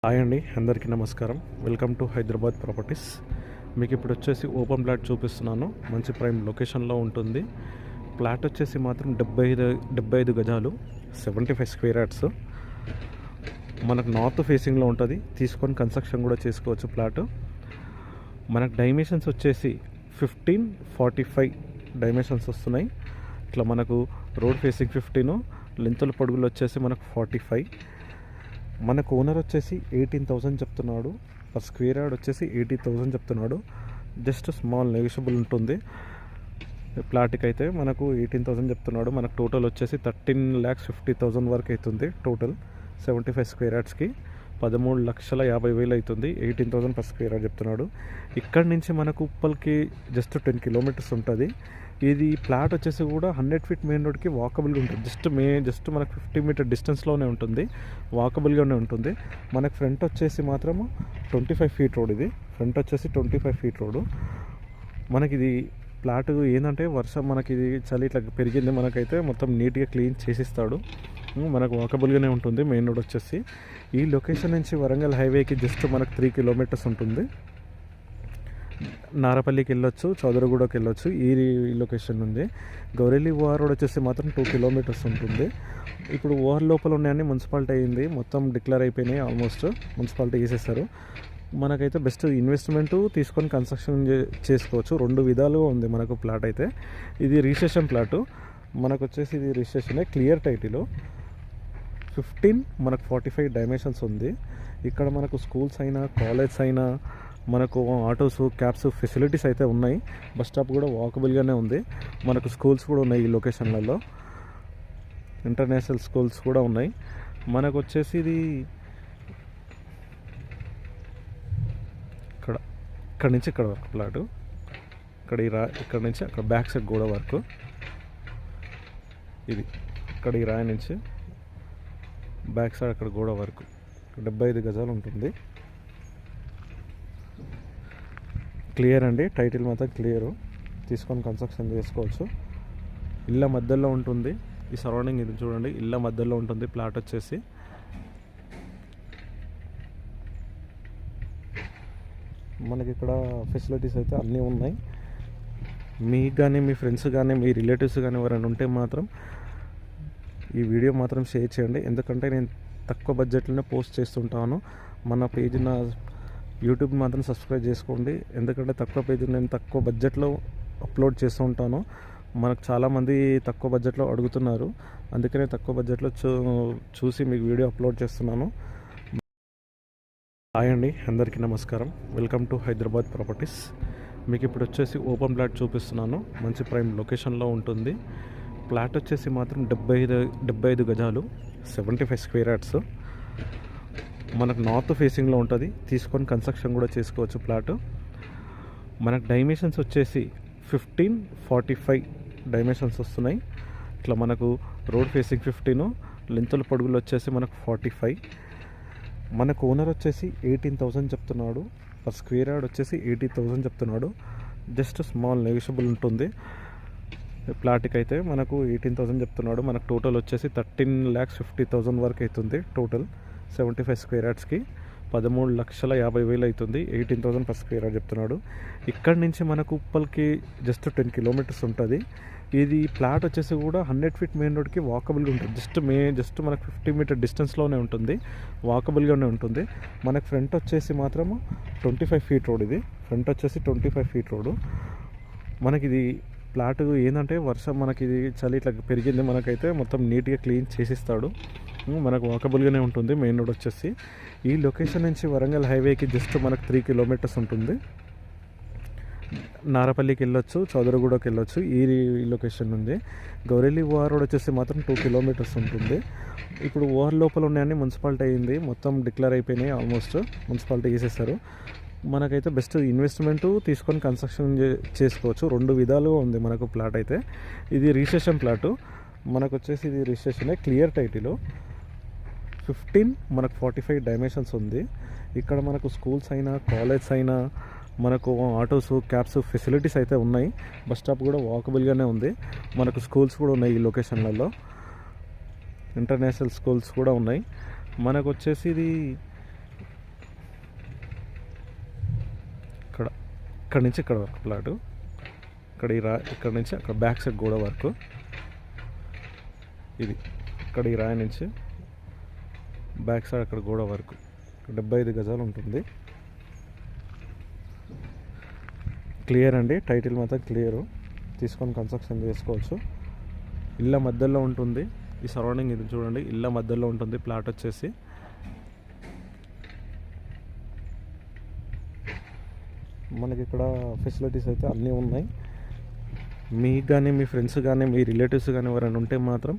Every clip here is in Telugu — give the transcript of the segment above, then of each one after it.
హాయ్ అండి, అందరికీ నమస్కారం. Welcome to Hyderabad properties. మీకు ఇప్పుడు వచ్చేసి ఓపెన్ ప్లాట్ చూపిస్తున్నాను. మంచి ప్రైమ్ లొకేషన్లో ఉంటుంది. ప్లాట్ వచ్చేసి మాత్రం 75 గజాలు, 75 స్క్వేర్ యార్డ్స్. మనకు నార్త్ ఫేసింగ్లో ఉంటుంది. తీసుకొని కన్స్ట్రక్షన్ కూడా చేసుకోవచ్చు. ప్లాట్ మనకు డైమెన్షన్స్ వచ్చేసి 15-45 డైమెన్షన్స్ వస్తున్నాయి. ఇట్లా మనకు రోడ్ ఫేసింగ్ 15, లెంతుల పొడుగులు వచ్చేసి మనకు 45. మనకు ఓనర్ వచ్చేసి 18,000 చెప్తున్నాడు. పర్ స్క్వేర్ యార్డ్ వచ్చేసి 80,000 చెప్తున్నాడు. జస్ట్ స్మాల్ నెగోషియబుల్ ఉంటుంది. ప్లాట్కి అయితే మనకు 18,000 చెప్తున్నాడు. మనకు టోటల్ వచ్చేసి 13,50,000 వరకు అవుతుంది. టోటల్ 75 స్క్వేర్ యార్డ్స్కి 13,50,000 అవుతుంది. 18,000 పర్ స్క్వేర్ యార్డ్ చెప్తున్నాడు. ఇక్కడ నుంచి మనకు ఉప్పల్కి జస్ట్ 10 కిలోమీటర్స్ ఉంటుంది. ఇది ప్లాట్ వచ్చేసి కూడా 100 ఫీట్ మెయిన్ రోడ్కి వాకబుల్గా ఉంటుంది. జస్ట్ మనకు 50 మీటర్ డిస్టెన్స్లోనే ఉంటుంది. వాకబుల్గానే ఉంటుంది. మనకు ఫ్రంట్ వచ్చేసి మాత్రము 25 ఫీట్ రోడ్. ఇది ఫ్రంట్ వచ్చేసి 25 ఫీట్ రోడ్. మనకి ఇది ప్లాట్ ఏంటంటే వర్షం మనకి ఇది చలి ఇట్లా పెరిగింది. మనకైతే మొత్తం నీట్గా క్లీన్ చేసిస్తాడు. మనకు వాకబుల్గానే ఉంటుంది. మెయిన్ రోడ్ వచ్చేసి ఈ లొకేషన్ నుంచి వరంగల్ హైవేకి జస్ట్ మనకు 3 కిలోమీటర్స్ ఉంటుంది. నారపల్లికి వెళ్ళొచ్చు, చౌదరగూడకి వెళ్ళొచ్చు. ఈ లొకేషన్ ఉంది. గౌరెల్లి ఓఆర్ రోడ్ వచ్చేసి మాత్రం 2 కిలోమీటర్స్ ఉంటుంది. ఇప్పుడు ఓఆర్ లోపల ఉన్నాయని మున్సిపాలిటీ అయింది. మొత్తం డిక్లేర్ అయిపోయినాయి. ఆల్మోస్ట్ మున్సిపాలిటీ చేసేసారు. మనకైతే బెస్ట్ ఇన్వెస్ట్మెంట్ తీసుకొని కన్స్ట్రక్షన్ చేసుకోవచ్చు. 2 విధాలుగా ఉంది మనకు ప్లాట్ అయితే. ఇది రిజిస్ట్రేషన్ ప్లాటు. మనకు వచ్చేసి ఇది రిజిస్ట్రేషనే. క్లియర్ టైటిల్ 15, మనకు 45 డైమెన్షన్స్ ఉంది. ఇక్కడ మనకు స్కూల్స్ అయినా, కాలేజ్ అయినా, మనకు ఆటోస్, క్యాబ్స్ ఫెసిలిటీస్ అయితే ఉన్నాయి. బస్ స్టాప్ కూడా వాకబుల్గానే ఉంది. మనకు స్కూల్స్ కూడా ఉన్నాయి. ఈ లొకేషన్లలో ఇంటర్నేషనల్ స్కూల్స్ కూడా ఉన్నాయి. మనకు వచ్చేసి ఇది ఇక్కడ నుంచి ఇక్కడ వరకు ప్లాటు. ఇక్కడ నుంచి అక్కడ బ్యాక్ సైడ్ గోడ వరకు. ఇది ఇక్కడ ఈ రాయి నుంచి బ్యాక్ సైడ్ అక్కడ గోడ వరకు 75 గజాలు ఉంటుంది. క్లియర్ అండి. టైటిల్ మాత్రం క్లియరు. తీసుకొని కన్స్ట్రక్షన్ చేసుకోవచ్చు. ఇళ్ళ మధ్యలో ఉంటుంది. ఈ సరౌండింగ్ ఇది చూడండి. ఇళ్ళ మధ్యలో ఉంటుంది ప్లాట్ వచ్చేసి. మనకి ఇక్కడ ఫెసిలిటీస్ అయితే అన్నీ ఉన్నాయి. మీకు కానీ, మీ ఫ్రెండ్స్ కానీ, మీ రిలేటివ్స్ కానీ ఎవరైనా ఉంటే మాత్రం ఈ వీడియో మాత్రం షేర్ చేయండి. ఎందుకంటే నేను తక్కువ బడ్జెట్లోనే పోస్ట్ చేస్తుంటాను. మన పేజ్ నా యూట్యూబ్ మాత్రం సబ్స్క్రైబ్ చేసుకోండి. ఎందుకంటే తక్కువ పేజ్ నేను తక్కువ బడ్జెట్లో అప్లోడ్ చేస్తూ ఉంటాను. మనకు చాలామంది తక్కువ బడ్జెట్లో అడుగుతున్నారు. అందుకనే తక్కువ బడ్జెట్లో చూసి మీకు వీడియో అప్లోడ్ చేస్తున్నాను. హాయ్ అండి, అందరికీ నమస్కారం. Welcome to Hyderabad properties. మీకు ఇప్పుడు వచ్చేసి ఓపెన్ ప్లాట్ చూపిస్తున్నాను. మంచి ప్రైమ్ లొకేషన్లో ఉంటుంది. ప్లాట్ వచ్చేసి మాత్రం 75 గజాలు, 75 స్క్వేర్ యార్డ్స్. మనకు నార్త్ ఫేసింగ్లో ఉంటుంది. తీసుకొని కన్స్ట్రక్షన్ కూడా చేసుకోవచ్చు. ప్లాట్ మనకు డైమెన్షన్స్ వచ్చేసి 15-45 డైమెన్షన్స్ వస్తున్నాయి. ఇట్లా మనకు రోడ్ ఫేసింగ్ 15, లెంతుల పొడుగులు వచ్చేసి మనకు 45. మనకు ఓనర్ వచ్చేసి 18,000 చెప్తున్నాడు. పర్ స్క్వేర్ యార్డ్ వచ్చేసి 80,000 చెప్తున్నాడు. జస్ట్ స్మాల్ నెగోషియబుల్ ఉంటుంది. ప్లాట్కి అయితే మనకు 18,000 చెప్తున్నాడు. మనకు టోటల్ వచ్చేసి 13,50,000 వరకు అవుతుంది. టోటల్ 75 స్క్వేర్ యార్డ్స్కి 13,50,000 అవుతుంది. 18,000 పర్ స్క్వేర్ యార్డ్ చెప్తున్నాడు. ఇక్కడ నుంచి మనకు ఉప్పల్కి జస్ట్ 10 కిలోమీటర్స్ ఉంటుంది. ఇది ప్లాట్ వచ్చేసి కూడా 100 ఫీట్ మెయిన్ రోడ్కి వాకబుల్గా ఉంటుంది. జస్ట్ మనకు 50 మీటర్ డిస్టెన్స్లోనే ఉంటుంది. వాకబుల్గానే ఉంటుంది. మనకు ఫ్రంట్ వచ్చేసి మాత్రము 25 ఫీట్ రోడ్. ఇది ఫ్రంట్ వచ్చేసి 25 ఫీట్ రోడ్. మనకి ఇది ప్లాట్ ఏంటంటే వర్షం మనకి ఇది చలి ఇట్లా పెరిగింది. మనకైతే మొత్తం నీట్గా క్లీన్ చేసిస్తాడు. మనకు వాకబుల్గానే ఉంటుంది. మెయిన్ రోడ్ వచ్చేసి ఈ లొకేషన్ నుంచి వరంగల్ హైవేకి జస్ట్ మనకు 3 కిలోమీటర్స్ ఉంటుంది. నారపల్లికి వెళ్ళొచ్చు, చౌదరగూడకి వెళ్ళొచ్చు. ఈ లొకేషన్ ఉంది. గౌరెల్లి ఓఆర్ రోడ్ వచ్చేసి మాత్రం 2 కిలోమీటర్స్ ఉంటుంది. ఇప్పుడు ఓఆర్ లోపల ఉన్నాయని మున్సిపాలిటీ అయింది. మొత్తం డిక్లేర్ అయిపోయినాయి. ఆల్మోస్ట్ మున్సిపాలిటీ చేసేసారు. మనకైతే బెస్ట్ ఇన్వెస్ట్మెంట్ తీసుకొని కన్స్ట్రక్షన్ చేసుకోవచ్చు. 2 విధాలుగా ఉంది మనకు ప్లాట్ అయితే. ఇది రిజిస్ట్రేషన్ ప్లాటు. మనకు వచ్చేసి ఇది రిజిస్ట్రేషనే. క్లియర్ టైటిల్ 15, మనకు 45 డైమెన్షన్స్ ఉంది. ఇక్కడ మనకు స్కూల్స్ అయినా, కాలేజ్ అయినా, మనకు ఆటోస్, క్యాబ్స్ ఫెసిలిటీస్ అయితే ఉన్నాయి. బస్ స్టాప్ కూడా వాకబుల్గానే ఉంది. మనకు స్కూల్స్ కూడా ఉన్నాయి. ఈ లొకేషన్లలో ఇంటర్నేషనల్ స్కూల్స్ కూడా ఉన్నాయి. మనకు వచ్చేసి ఇది ఇక్కడ నుంచి ఇక్కడ వరకు ప్లాటు. ఇక్కడ నుంచి అక్కడ బ్యాక్ సైడ్ గోడ వరకు. ఇది ఇక్కడ ఈ రాయి నుంచి బ్యాక్ సైడ్ అక్కడ గోడ వరకు 75 గజాలు ఉంటుంది. క్లియర్ అండి, టైటిల్ మాత్రం క్లియరు, తీసుకొని కన్స్ట్రక్షన్ చేసుకోవచ్చు. ఇళ్ళ మధ్యలో ఉంటుంది. ఈ సరౌండింగ్ ఇది చూడండి, ఇళ్ళ మధ్యలో ఉంటుంది ప్లాట్ వచ్చేసి. మనకి ఇక్కడ ఫెసిలిటీస్ అయితే అన్నీ ఉన్నాయి. మీకు కానీ మీ ఫ్రెండ్స్ కానీ మీ రిలేటివ్స్ కానీ ఎవరైనా ఉంటే మాత్రం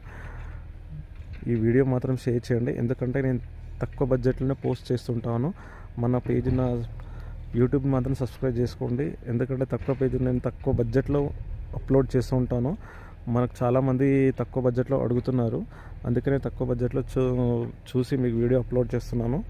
ఈ వీడియో మాత్రం షేర్ చేయండి. ఎందుకంటే నేను తక్కువ బడ్జెట్లోనే పోస్ట్ చేస్తుంటాను. మన పేజ్ నా యూట్యూబ్ మాత్రం సబ్స్క్రైబ్ చేసుకోండి. ఎందుకంటే తక్కువ పేజ్ నేను తక్కువ బడ్జెట్లో అప్లోడ్ చేస్తూ ఉంటాను. మనకు చాలామంది తక్కువ బడ్జెట్లో అడుగుతున్నారు, అందుకనే తక్కువ బడ్జెట్లో చూసి మీకు వీడియో అప్లోడ్ చేస్తున్నాను.